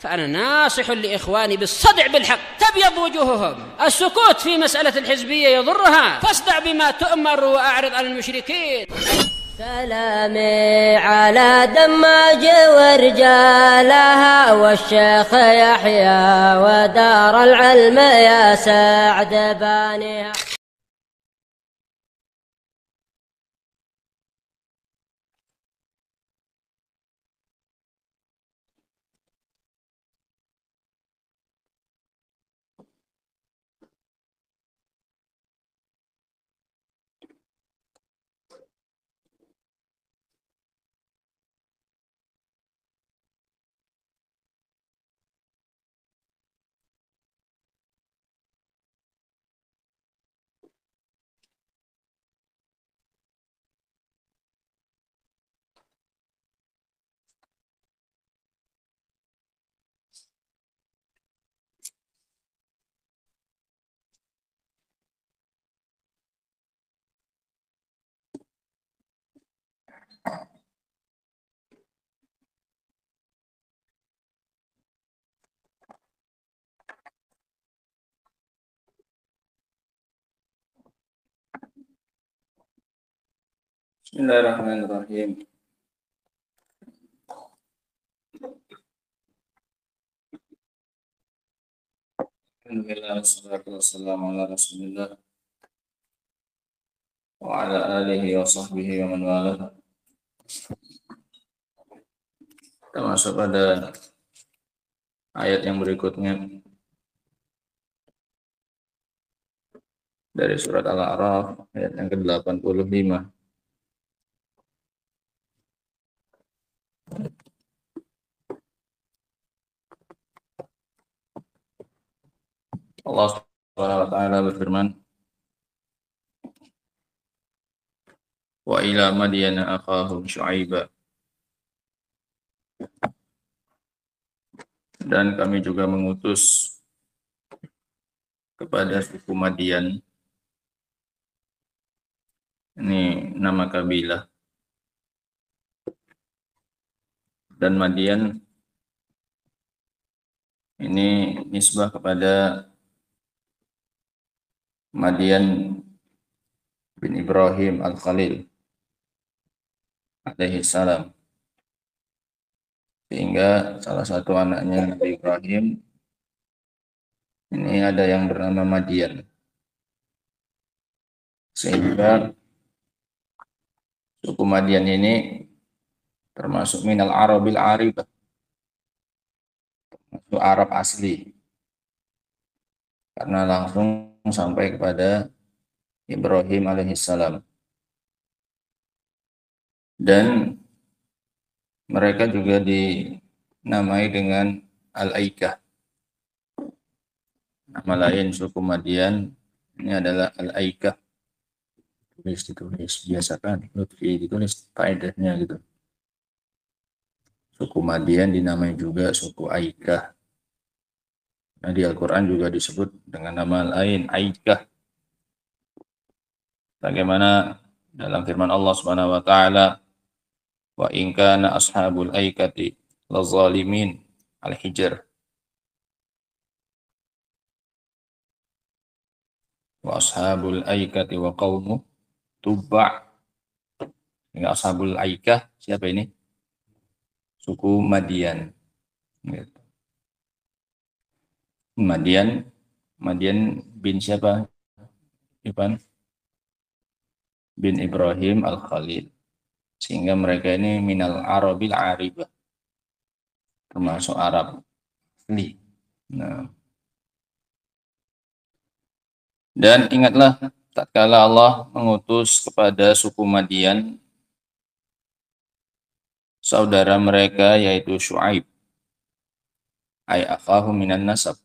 فأنا ناصح لإخواني بالصدع بالحق تبيض وجوههم. السكوت في مسألة الحزبية يضرها، فاصدع بما تؤمر وأعرض عن المشركين. سلامي على دماج ورجالها والشيخ يحيى ودار العلم يا سعد بانيها. Bismillahirrahmanirrahim. Alhamdulillah, wassalatu wassalamu ala rasulillah wa ala alihi wa sahbihi wa man wala. Kita masuk pada ayat yang berikutnya dari surat Al-A'raf, ayat yang ke-85. Allah Subhanahu wa taala berfirman, wa ila madyana akhahum syu'aiba. Dan kami juga mengutus kepada suku Madian. Ini nama kabilah. Dan Madian ini nisbah kepada Madian bin Ibrahim Al-Khalil alaihi salam. Sehingga salah satu anaknya Nabi Ibrahim ini ada yang bernama Madian. Sehingga suku Madian ini termasuk minal Arabil Aribah, termasuk Arab asli, karena langsung sampai kepada Ibrahim alaihissalam. Dan mereka juga dinamai dengan Al-Aikah. Nama lain suku Madian ini adalah Al-Aikah. Ditulis biasakan, ditulis faedahnya gitu. Suku Madian dinamai juga suku Aikah. Nah, di Al-Quran juga disebut dengan nama lain, Aikah. Bagaimana dalam firman Allah Subhanahu wa taala, wa in kana ashabul aikati lazalimin, Al-Hijr. Wa ashabul aikati wa qaumu Tubba'. Ini ashabul aikah siapa ini? Suku Madian. Madian bin siapa? Iban bin Ibrahim Al-Khalil. Sehingga mereka ini minal Arabil Aribah, termasuk Arab asli. Nah. Dan ingatlah tatkala Allah mengutus kepada suku Madian saudara mereka yaitu Syu'aib, ay akhahum minan nasab,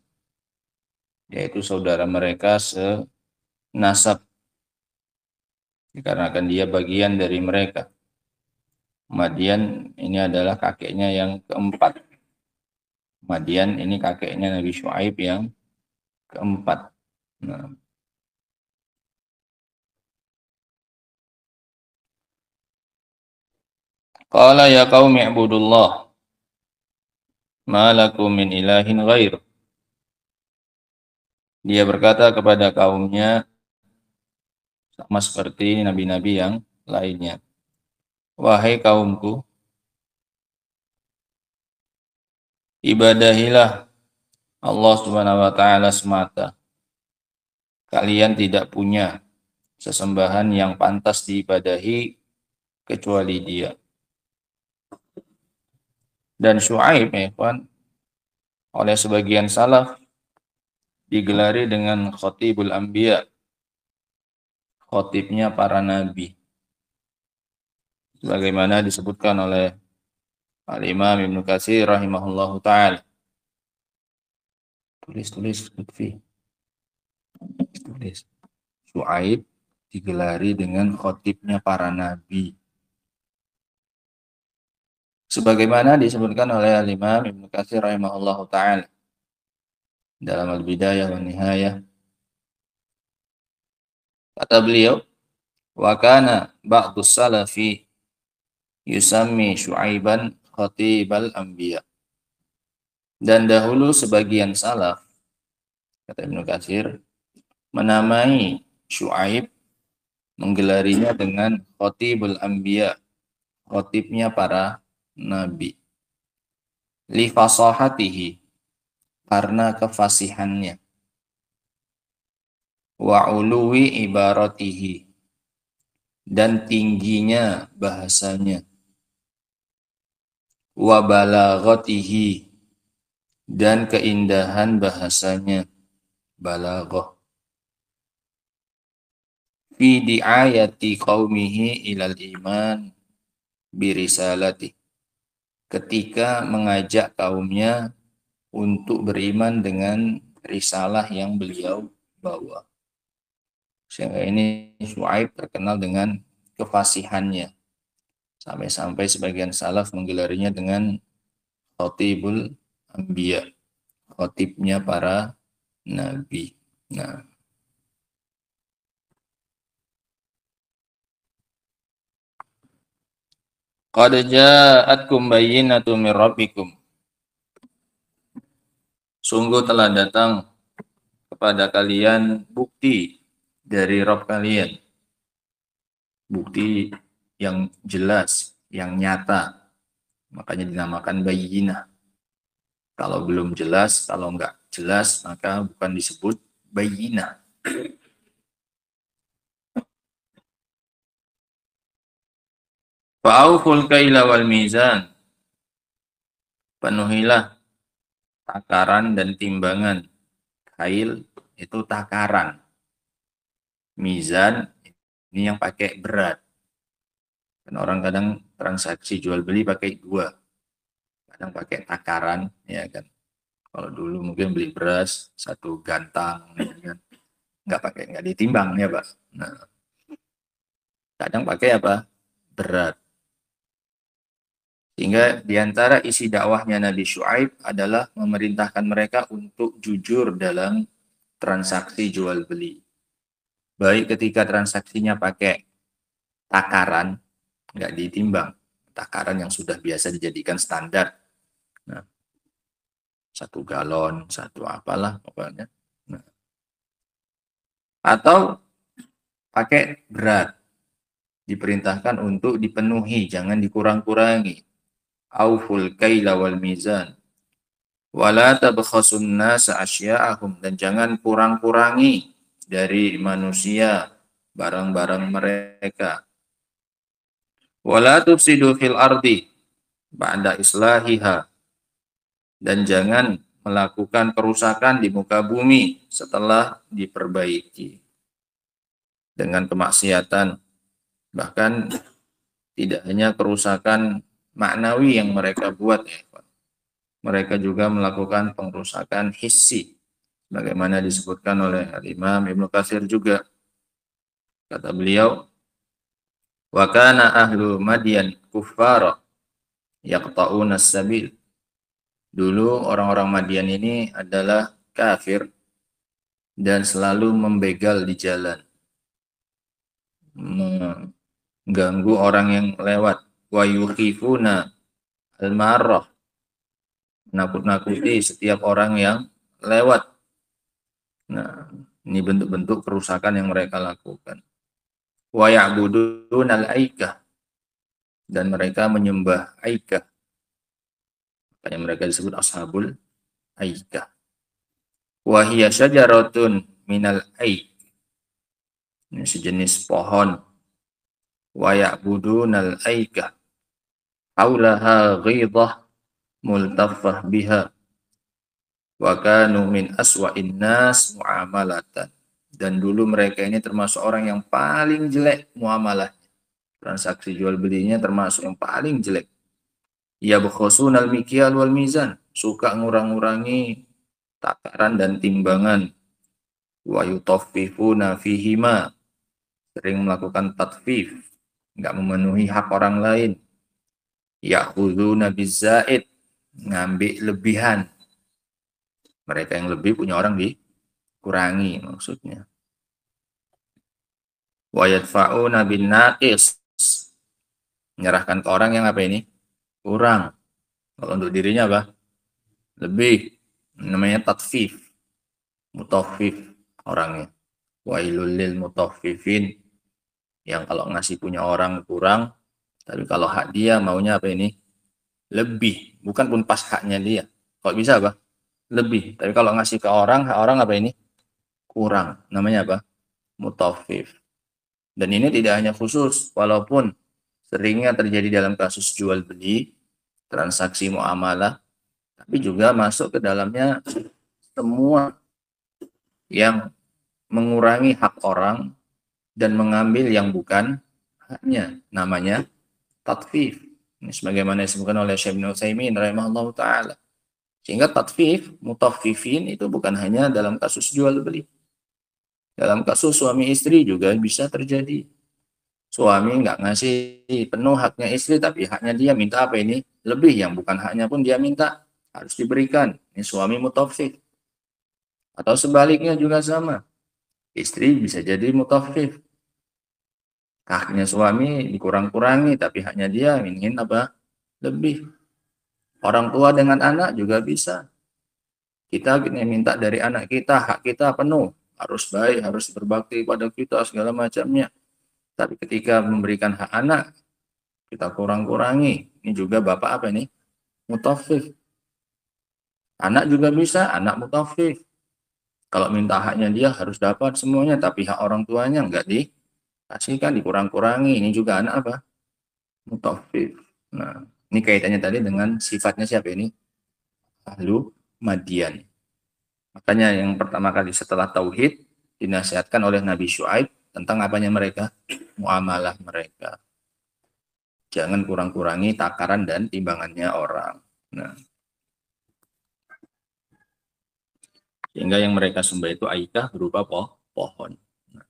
yaitu saudara mereka senasab, dikarenakan dia bagian dari mereka. Madian ini adalah kakeknya yang keempat. Madian ini kakeknya Nabi Syu'aib yang keempat. Nah. Qala ya qaumi ibudullah. ma lakum min ilahin ghair. Dia berkata kepada kaumnya sama seperti nabi-nabi yang lainnya. Wahai kaumku, ibadahilah Allah Subhanahu wa taala semata. Kalian tidak punya sesembahan yang pantas diibadahi kecuali Dia. Dan Syuaib, ya kawan, oleh sebagian salaf digelari dengan Khatibul Anbiya, khatibnya para nabi. Sebagaimana disebutkan oleh Al-Imam Ibnu Katsir rahimahullahu taala. Tulis Lutfi. Tulis. Syuaib digelari dengan khatibnya para nabi. Sebagaimana disebutkan oleh Al-Imam Ibnu Katsir rahimahullahu taala dalam Al-Bidayah wa Nihayah. Kata beliau, wa kana ba'dus salafi yusammi Syuaiban khatibal anbiya. Dan dahulu sebagian salaf, kata Ibnu Katsir, menamai Syuaib, menggelarinya dengan khatibul anbiya, khatibnya para nabi. Li fasahatihi, karena kefasihannya. Wa uluwi ibaratihi, dan tingginya bahasanya. Wa balaghatihi, dan keindahan bahasanya. Balaghah. Fi di'ayati qaumihi ilal iman birisalati, ketika mengajak kaumnya untuk beriman dengan risalah yang beliau bawa. Sehingga ini Syuaib terkenal dengan kefasihannya. Sampai-sampai sebagian salaf menggelarinya dengan Khatibul Anbiya, khatibnya para nabi. Nah, qad ja'atkum bayyinatun min rabbikum. Sungguh telah datang kepada kalian bukti dari Rabb kalian. Bukti yang jelas, yang nyata. Makanya dinamakan bayyinah. Kalau belum jelas, kalau enggak jelas, maka bukan disebut bayyinah. Fa'auful kaila wal mizan. Penuhilah takaran dan timbangan. Kail itu takaran. Mizan ini yang pakai berat. Dan orang kadang transaksi jual beli pakai dua. Kadang pakai takaran, ya kan. Kalau dulu mungkin beli beras satu gantang, ya kan. Nggak ditimbang ya Pak. Nah, kadang pakai apa? Berat. Sehingga diantara isi dakwahnya Nabi Syuaib adalah memerintahkan mereka untuk jujur dalam transaksi jual beli. Baik ketika transaksinya pakai takaran, nggak ditimbang, takaran yang sudah biasa dijadikan standar. Nah, 1 galon, 1 apalah pokoknya. Nah. Atau pakai berat, diperintahkan untuk dipenuhi, jangan dikurang-kurangi. Auful kaila wal mizan. Wala tabkhasun nasa asya'ahum, dan jangan kurang-kurangi dari manusia barang-barang mereka. Wala tufsidu fil ardi ba'da islahiha, dan jangan melakukan kerusakan di muka bumi setelah diperbaiki dengan kemaksiatan. Bahkan tidak hanya kerusakan maknawi yang mereka buat, ya. Mereka juga melakukan pengrusakan hissi, bagaimana disebutkan oleh Al-Imam Ibnu Katsir juga. Kata beliau, wa kana ahlu Madyan kuffara yaqta'una as-sabil. Dulu orang-orang Madian ini adalah kafir dan selalu membegal di jalan, mengganggu orang yang lewat. Wa yukhifuna al-marrah, menakut-nakuti setiap orang yang lewat. Nah, ini bentuk-bentuk kerusakan yang mereka lakukan. Wa ya'budunal aikah, dan mereka menyembah aikah. Makanya mereka disebut ashabul aikah. Wa hiya syajaratun minal aik. Ini sejenis pohon. Wa ya'budunal aikah. Haulaha ghidhah multaffah biha. Wa kanu min aswa'in nas muamalatan. Dan dulu mereka ini termasuk orang yang paling jelek muamalah. Transaksi jual belinya termasuk yang paling jelek. Ya bukhusunal mikyal wal mizan. Suka ngurang-ngurangi takaran dan timbangan. Wa yutaffifuna fihima. Sering melakukan tatfif. Enggak memenuhi hak orang lain. Ya'khuduna bizzaid. Ngambil lebihan. Mereka yang lebih punya orang dikurangi maksudnya. Wa yadfa'una bin naqis. Menyerahkan ke orang yang apa ini? Kurang. Kalau untuk dirinya apa? Lebih. Namanya tatfif. Mutaffif orangnya. Wailul lil mutaffifin. Yang kalau ngasih punya orang kurang, tapi kalau hak dia maunya apa ini? Lebih. Bukan pun pas haknya dia. Kok bisa apa? Lebih. Tapi kalau ngasih ke orang, hak orang apa ini? Kurang. Namanya apa? Mutaffif. Dan ini tidak hanya khusus, walaupun seringnya terjadi dalam kasus jual beli, transaksi muamalah, tapi juga masuk ke dalamnya semua yang mengurangi hak orang dan mengambil yang bukan haknya. Namanya tatfif. Ini sebagaimana disebutkan oleh Syekh Ibnu Utsaimin rahimahullahu taala. Sehingga tatfif, mutaffifin itu bukan hanya dalam kasus jual beli. Dalam kasus suami istri juga bisa terjadi. Suami nggak ngasih penuh haknya istri, tapi haknya dia minta apa ini? Lebih, yang bukan haknya pun dia minta. Harus diberikan. Ini suami mutaffif. Atau sebaliknya juga sama. Istri bisa jadi mutaffif. Haknya suami dikurang-kurangi, tapi haknya dia ingin apa? Lebih. Orang tua dengan anak juga bisa. Kita minta dari anak kita, hak kita penuh. Harus baik, harus berbakti pada kita, segala macamnya. Tapi ketika memberikan hak anak, kita kurang-kurangi. Ini juga bapak apa ini? Mutaffif. Anak juga bisa, anak mutaffif. Kalau minta haknya dia harus dapat semuanya, tapi hak orang tuanya enggak dikasihkan, dikurang-kurangi. Ini juga anak apa? Mutaffif. Nah, ini kaitannya tadi dengan sifatnya siapa ini? Ahlu Madian. Makanya yang pertama kali setelah tauhid dinasihatkan oleh Nabi Syuaib tentang apanya mereka? Muamalah mereka. Jangan kurang-kurangi takaran dan timbangannya orang. Nah, sehingga yang mereka sembah itu aikah berupa pohon. Nah,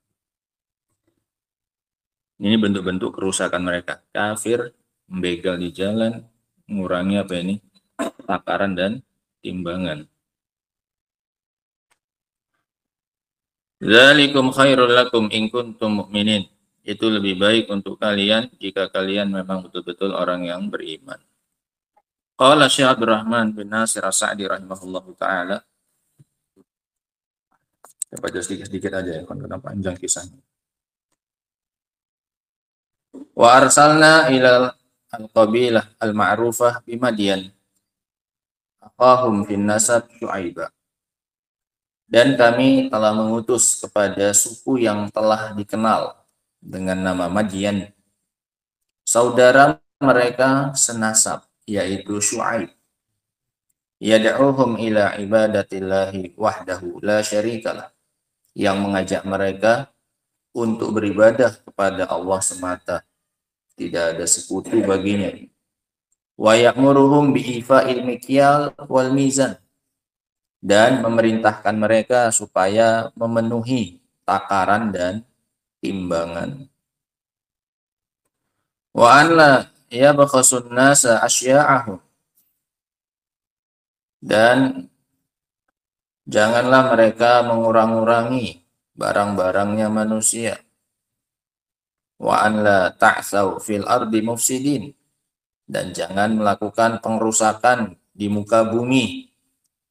ini bentuk-bentuk kerusakan mereka. Kafir, membegal di jalan, mengurangi apa ini? Takaran dan timbangan. Dzalikum khairul lakum in kuntum mu'minin. Itu lebih baik untuk kalian jika kalian memang betul-betul orang yang beriman. Qala Syekh Abdurrahman bin Nasir As-Sa'di rahimahullahu taala. Saya baca sedikit-sedikit aja ya, karena panjang kisahnya. Wa arsalna ila al-qabilah al-ma'rufah bi Madyan. Aqahum fin nasab Syu'aiba. Dan kami telah mengutus kepada suku yang telah dikenal dengan nama Madyan, saudara mereka senasab, yaitu Syu'aib. Yad'uhum ila ibadatillahi wahdahu la syarikalah, yang mengajak mereka untuk beribadah kepada Allah semata, tidak ada sekutu baginya. Wa ya'muruhum bi'ifa'il mikyal wal mizan, dan memerintahkan mereka supaya memenuhi takaran dan timbangan. Wa an la yabkhasun nasa asya'ahum, dan janganlah mereka mengurang-urangi barang-barangnya manusia. Wa an la ta'tsaw fil ardi mufsidin, dan jangan melakukan pengrusakan di muka bumi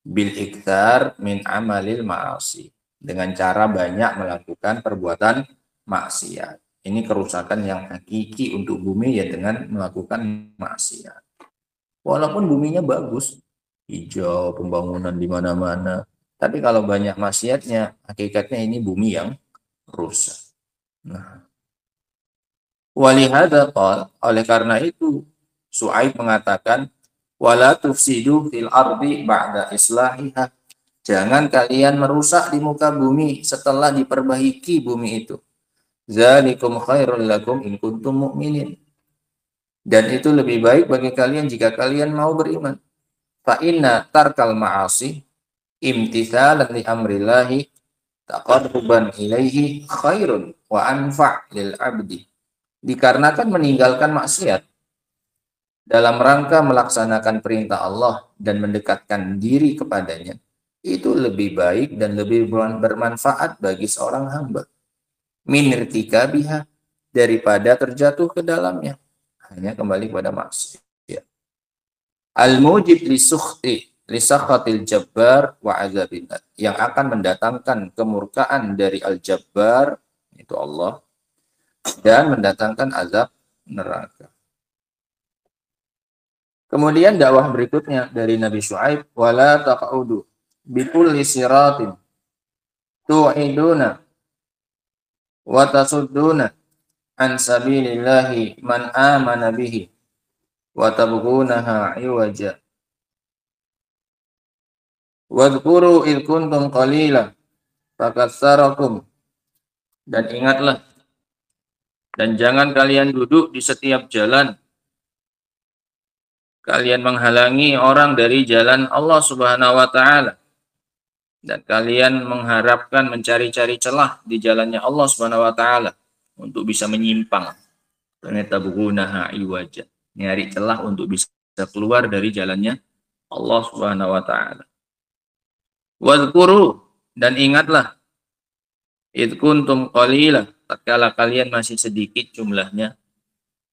bil iktsar min amalil ma'asi, dengan cara banyak melakukan perbuatan maksiat. Ini kerusakan yang hakiki untuk bumi ya, dengan melakukan maksiat. Walaupun buminya bagus, hijau, pembangunan di mana-mana, tapi kalau banyak maksiatnya, hakikatnya ini bumi yang rusak. Nah, walihada qala, oleh karena itu Syuaib mengatakan, wala tufsidu fil ardi ba'da islahiha, jangan kalian merusak di muka bumi setelah diperbaiki bumi itu. Zalikum khairul lakum in kuntum mu'minin, dan itu lebih baik bagi kalian jika kalian mau beriman. Fa inna tarkal ma'asi imtithalan li amrillahi taqarruban ilaihi khairun wa anfa' lil abdi. Dikarenakan meninggalkan maksiat dalam rangka melaksanakan perintah Allah dan mendekatkan diri kepadanya, itu lebih baik dan lebih bermanfaat bagi seorang hamba min irtikabiha, daripada terjatuh ke dalamnya, hanya kembali pada maksiat. Al-mujib li sukhti li sakhatil jabbar wa azabillah, yang akan mendatangkan kemurkaan dari al-jabbar, itu Allah, dan mendatangkan azab neraka. Kemudian dakwah berikutnya dari Nabi Syuaib, wala taq'udu bikulli siratin tu'iduna wa tasudduna an sabilillahi man amana bihi wa tabghunaha iwaja wadhkuru id kuntum qalila fakatsarakum, dan ingatlah dan jangan kalian duduk di setiap jalan, kalian menghalangi orang dari jalan Allah Subhanahu wa taala, dan kalian mengharapkan mencari-cari celah di jalannya Allah Subhanahu wa taala untuk bisa menyimpang. Ternyata bugunaha iwaja, nyari celah untuk bisa keluar dari jalannya Allah Subhanahu wa taala. Wadhkuru, dan ingatlah, id kuntum qalila, tatkala kalian masih sedikit jumlahnya,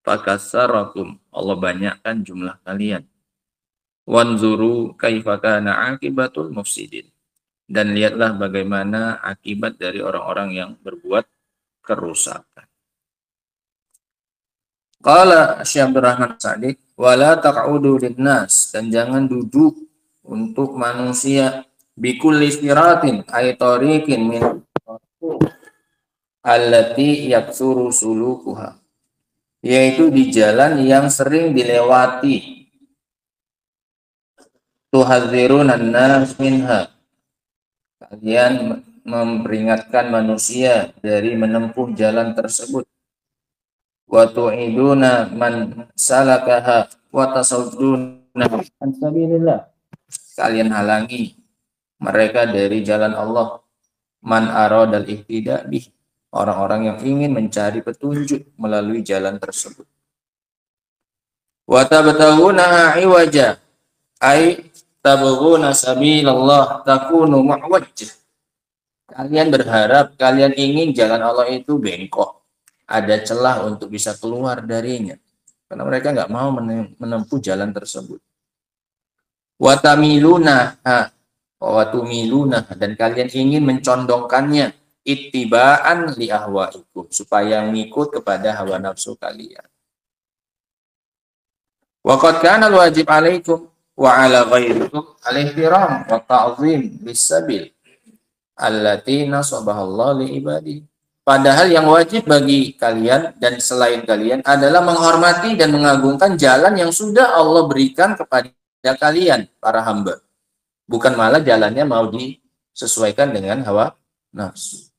fakatsarakum, Allah banyakkan jumlah kalian. Wanzuru kaifa kana akibatul mufsidin, dan lihatlah bagaimana akibat dari orang-orang yang berbuat kerusakan. Qala Syekh Abdurrahman Sa'di, wala taq'udu linnas, dan jangan duduk untuk manusia, bikulli siratin ay tariqin min allati yaksuru sulukuha, yaitu di jalan yang sering dilewati, tuhadzirunan nas minha, kalian memperingatkan manusia dari menempuh jalan tersebut, wa tu'iduna man salakaha wa tasadduna an sabilillah, kalian halangi mereka dari jalan Allah, man aradal ihtida bih, orang-orang yang ingin mencari petunjuk melalui jalan tersebut. Wa tabtaghuna iwaja ay tabghuna sabilallah takunu mu'wajjah, kalian berharap, kalian ingin jalan Allah itu bengkok, ada celah untuk bisa keluar darinya, karena mereka nggak mau menempuh jalan tersebut. Wa tamiluna wa tumiluna, dan kalian ingin mencondongkannya, ittiba'an li ahwaikum, supaya mengikut kepada hawa nafsu kalian. Wa qad kana al-wajib alaikum wa ala ghairikum al-ihtiram wa ta'zim bis-sabil allati nasabahallahu li ibadihi. Padahal yang wajib bagi kalian dan selain kalian adalah menghormati dan mengagungkan jalan yang sudah Allah berikan kepada kalian, para hamba. Bukan malah jalannya mau disesuaikan dengan hawa nafsu.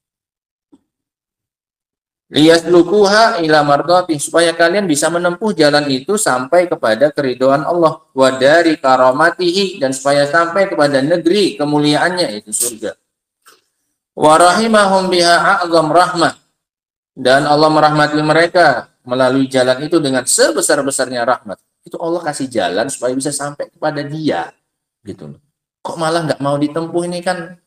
Liyaslukuha ila mardati, supaya kalian bisa menempuh jalan itu sampai kepada keridhaan Allah, wa dari karamatihi, dan supaya sampai kepada negeri kemuliaannya, itu surga. Wa rahimahum biha a'zam rahmah, dan Allah merahmati mereka melalui jalan itu dengan sebesar-besarnya rahmat. Itu Allah kasih jalan supaya bisa sampai kepada dia, gitu. Kok malah nggak mau ditempuh, ini kan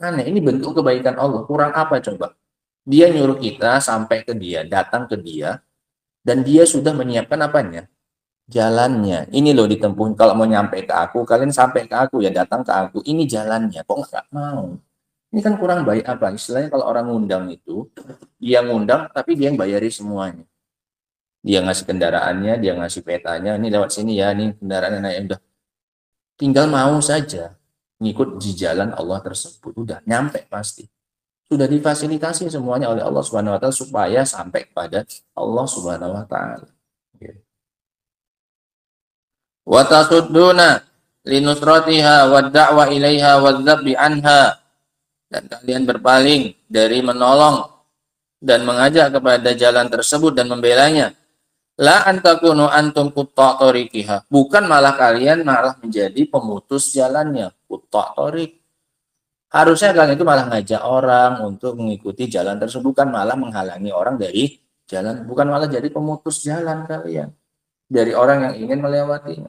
aneh. Ini bentuk kebaikan Allah. Kurang apa coba? Dia nyuruh kita sampai ke dia, datang ke dia, dan dia sudah menyiapkan apanya? jalannya. Ini loh ditempuh. Kalau mau nyampe ke aku, kalian sampai ke aku ya, datang ke aku. Ini jalannya. Kok nggak mau? Ini kan kurang baik apa? Istilahnya kalau orang ngundang itu, dia ngundang tapi dia yang bayari semuanya. Dia ngasih kendaraannya, dia ngasih petanya, ini lewat sini ya, ini kendaraannya naik. Udah, tinggal mau saja ngikut di jalan Allah tersebut. Udah nyampe pasti. Sudah difasilitasi semuanya oleh Allah Subhanahu wa taala supaya sampai kepada Allah Subhanahu wa taala. Wa tasudduna linusratiha wa da'wa ilaiha wa dzabbi anha, dan kalian berpaling dari menolong dan mengajak kepada jalan tersebut dan membelanya. La antakunu antum qutta' tariqiha, bukan malah kalian malah menjadi pemutus jalannya. Qutta' tariq, harusnya kalian itu malah ngajak orang untuk mengikuti jalan tersebut, bukan malah menghalangi orang dari jalan, bukan malah jadi pemutus jalan kalian dari orang yang ingin melewatinya.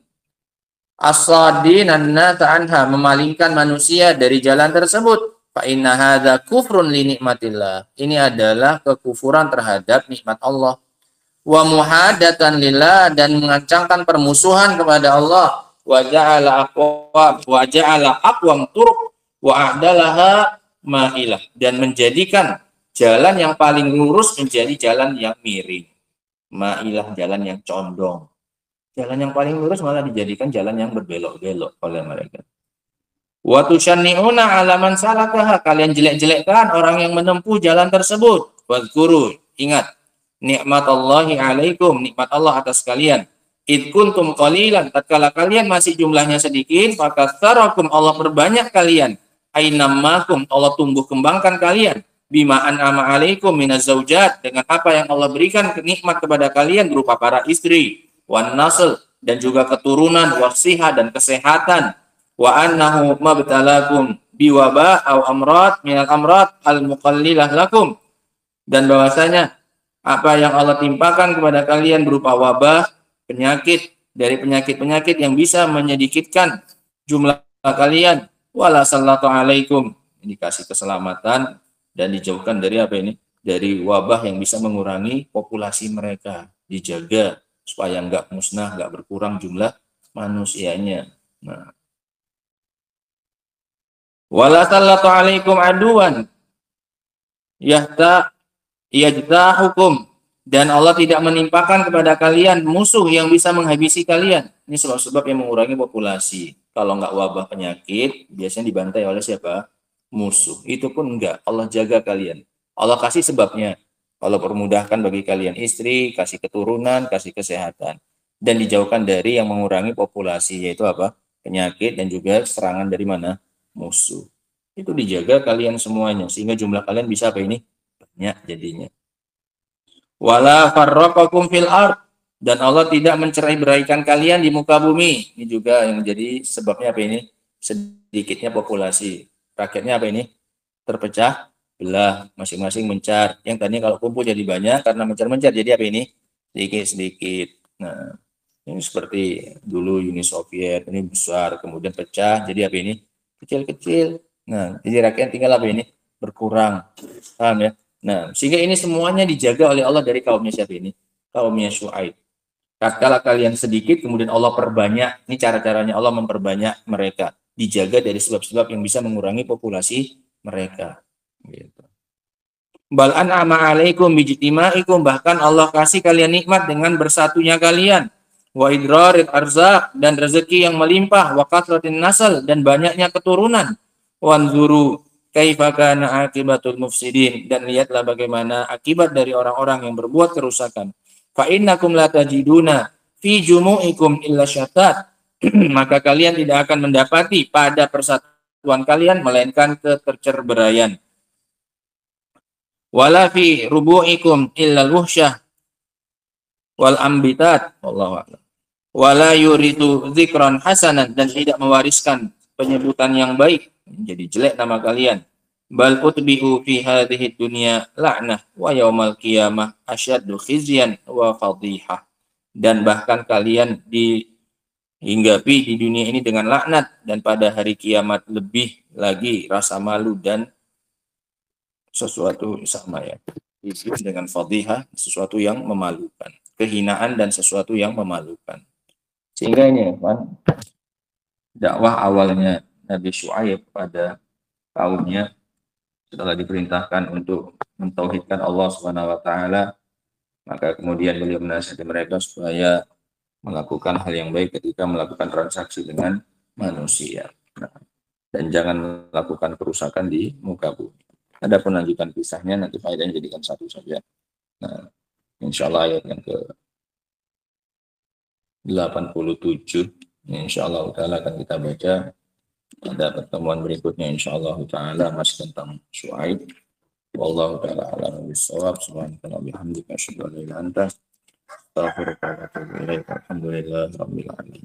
As-sadin an-nasa anha, memalingkan manusia dari jalan tersebut. Fa inna hadza kufrun li nikmatillah, ini adalah kekufuran terhadap nikmat Allah. Wa muhadatan lillah, dan mengancangkan permusuhan kepada Allah. Wa ja'ala aqwam turuq wa a'dalaha ma'ilah, dan menjadikan jalan yang paling lurus menjadi jalan yang miring. Ma'ilah, jalan yang condong. Jalan yang paling lurus malah dijadikan jalan yang berbelok-belok oleh mereka. Wa tusyannihuna 'ala man salakaha, kalian jelek-jelekkan orang yang menempuh jalan tersebut. Wadhkuru, ingat nikmatallahi 'alaikum, nikmat Allah atas kalian. Id kuntum qalilan, tatkala kalian masih jumlahnya sedikit, fakatsarakum, Allah perbanyak kalian. Ainammakum, Allah tumbuh kembangkan kalian. Bima an'ama 'alaikum minaz zaujat, dengan apa yang Allah berikan nikmat kepada kalian berupa para istri, wan nasl, dan juga keturunan, wasihah, dan kesehatan. Wa annahu mabtalakum biwaba aw amrad minal amrad al-muqallilah lakum, dan bahwasanya apa yang Allah timpakan kepada kalian berupa wabah, penyakit, dari penyakit-penyakit yang bisa menyedikitkan jumlah kalian. Wala sallatu alaikum, dikasih keselamatan dan dijauhkan dari apa ini? Dari wabah yang bisa mengurangi populasi mereka, dijaga supaya nggak musnah, nggak berkurang jumlah manusianya. Nah, wala sallatu alaikum aduan yajtahukum, dan Allah tidak menimpakan kepada kalian musuh yang bisa menghabisi kalian. Ini sebab-sebab yang mengurangi populasi. Kalau nggak wabah penyakit, biasanya dibantai oleh siapa? Musuh. Itu pun enggak, Allah jaga kalian. Allah kasih sebabnya. Allah permudahkan bagi kalian istri, kasih keturunan, kasih kesehatan. Dan dijauhkan dari yang mengurangi populasi, yaitu apa? Penyakit dan juga serangan dari mana? Musuh. Itu dijaga kalian semuanya, sehingga jumlah kalian bisa apa ini? Banyak jadinya. Wala farraqakum fil ard, dan Allah tidak mencerai-beraikan kalian di muka bumi. Ini juga yang menjadi sebabnya apa ini? Sedikitnya populasi. Rakyatnya apa ini? Terpecah belah, masing-masing mencar. Yang tadinya kalau kumpul jadi banyak, karena mencar-mencar jadi apa ini? Sedikit-sedikit. Nah, ini seperti dulu Uni Soviet, ini besar, kemudian pecah, jadi apa ini? Kecil-kecil. Nah, jadi rakyat tinggal apa ini? Berkurang. Paham ya? Nah, sehingga ini semuanya dijaga oleh Allah dari kaumnya siapa ini? Kaumnya Syuaib. Tatkala kalian sedikit, kemudian Allah perbanyak. Ini cara-caranya Allah memperbanyak mereka. Dijaga dari sebab-sebab yang bisa mengurangi populasi mereka. Gitu. Bal an'ama 'alaikum bijtimaikum, bahkan Allah kasih kalian nikmat dengan bersatunya kalian. Wa idrarid arzaq, dan rezeki yang melimpah. Wa kathratin nasl, dan banyaknya keturunan. Wanzuru kaifa kana akibatul mufsidin, dan lihatlah bagaimana akibat dari orang-orang yang berbuat kerusakan. Fa innakum la tajiduna fi jumu'ikum illa syatat, maka kalian tidak akan mendapati pada persatuan kalian melainkan ketercerberaian. Wala fi rubu'ikum illa al-wuhsyah wal ambitat, wallahu a'lam. Wala yuridu dzikran hasanan, dan tidak mewariskan penyebutan yang baik, jadi jelek nama kalian. Bal utbi'u fi hadhihi dunya la'nah wa yaumal qiyamah asyaddu khizyan wa fadhihah, dan bahkan kalian dihinggapi di dunia ini dengan laknat, dan pada hari kiamat lebih lagi rasa malu dan sesuatu sama ya. Itu dengan fadhihah, sesuatu yang memalukan, kehinaan dan sesuatu yang memalukan. Sehingga ini kan dakwah awalnya Nabi Syuaib pada kaumnya setelah diperintahkan untuk mentauhidkan Allah Subhanahu wa taala, maka kemudian beliau menasihati mereka supaya melakukan hal yang baik ketika melakukan transaksi dengan manusia. Nah, dan jangan melakukan kerusakan di muka bumi. Adapun lanjutan kisahnya nanti faedahnya jadikan satu saja. Nah, insya Allah ayat yang ke 87 insya Allah ta'ala akan kita baca pada pertemuan berikutnya insya Allah ta'ala masih tentang Syuaib. Wallahu ta'ala a'lam bishawab. Subhanaka wa bihamdika asyhadu an la ilaha illa anta astaghfiruka wa atubu ilaik. Alhamdulillah rabbil alamin.